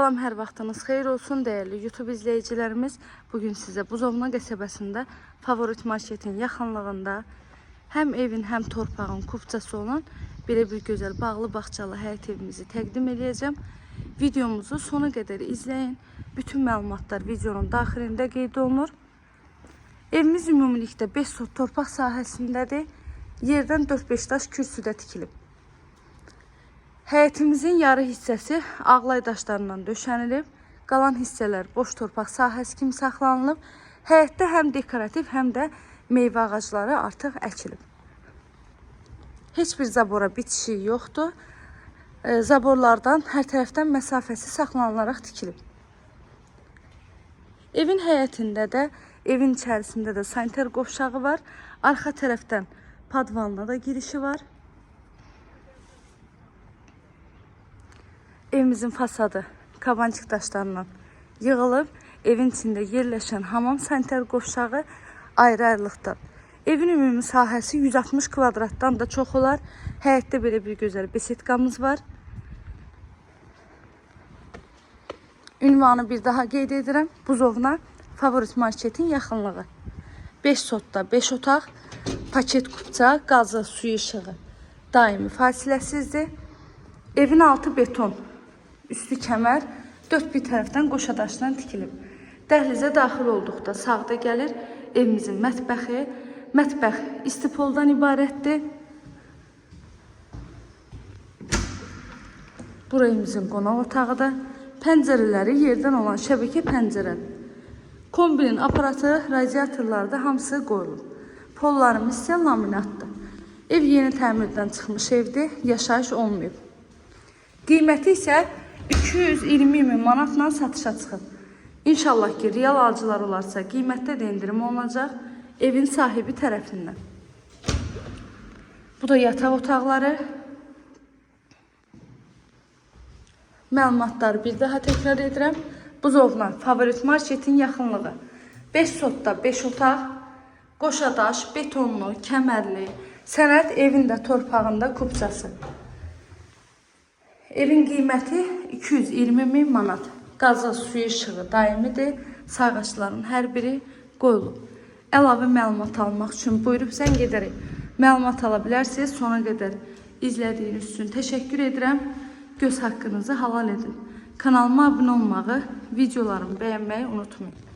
Salam, hər vaxtınız xeyir olsun değerli YouTube izleyicilerimiz. Bugün size Buzovna qəsəbəsində Favorit marketin yaxınlığında hem evin hem torpağın kupçası olan belə bir gözəl bağlı bağçalı həyət evimizi təqdim edəcəm. Videomuzu sona qədər izləyin. Bütün məlumatlar videonun daxilində qeyd olunur. Evimiz ümumilikdə 5 sot torpaq sahəsindədir. Yerdən 4-5 daş kürsüdə tikilib. Həyətimizin yarı hissəsi ağlay daşlarından döşənilib, qalan hissələr boş torpaq sahəsi kimi saxlanılıb. Həyətdə həm dekorativ, həm də meyvə ağacları artıq əkilib. Heç bir zabora bitişi yoxdur. Zaborlardan hər tərəfdən məsafəsi saxlanılaraq tikilib. Evin həyətində də, evin içərisində də sanitar qovşağı var. Arxa tərəfdən padvanla da girişi var. Evimizin fasadı kabançıq daşlarından yığılıb. Evin içində yerləşən hamam sanitar qovşağı ayrı-ayrılıqda. Evin ümumi sahəsi 160 kvadratdan da çox olar. Həyətdə belə bir gözəl besetkamız var. Ünvanı bir daha qeyd edirəm. Buzovna Favorit marketin yaxınlığı. 5 sotda 5 otaq, paket kupça, qazı, suyu, işığı daimi fasiləsizdir. Evin altı beton, üstü kəmər, dörd bir tərəfdən qoşa daşdan tikilib. Dəhlizə daxil olduqda sağda gəlir evimizin mətbəxi. Mətbəx istipoldan ibarətdir. Bura evimizin qonaq otağıdır. Pəncərələri yerdən olan şəbəkə pəncərədir. Kombinin aparatı, radiatorları da hamısı qoyulub. Pollarımız isə laminatdır. Ev yeni təmirdən çıxmış evdir, yaşayış olmayıb. Qiyməti isə 220 min manatla satışa çıxıb. İnşallah ki, real alıcılar olarsa qiymətdə də endirim olacaq evin sahibi tərəfindən. Bu da yataq otaqları. Məlumatları bir daha təkrar edirəm. Buzovna Favorit marketin yaxınlığı. 5 sotda 5 otaq, qoşa daş, betonlu, kəmərli, sənət evində torpağında kupçası. Evin qiyməti 220 min manat. Qazı, suyu, işığı daimidir. Sayğaçların hər biri qoyulub. Əlavə məlumat almaq üçün buyurub zəng edərək məlumat ala bilərsiniz. Sona qədər izlədiyiniz üçün təşəkkür edirəm. Göz haqqınızı halal edin. Kanalıma abunə olmağı, videolarımı bəyənməyi unutmayın.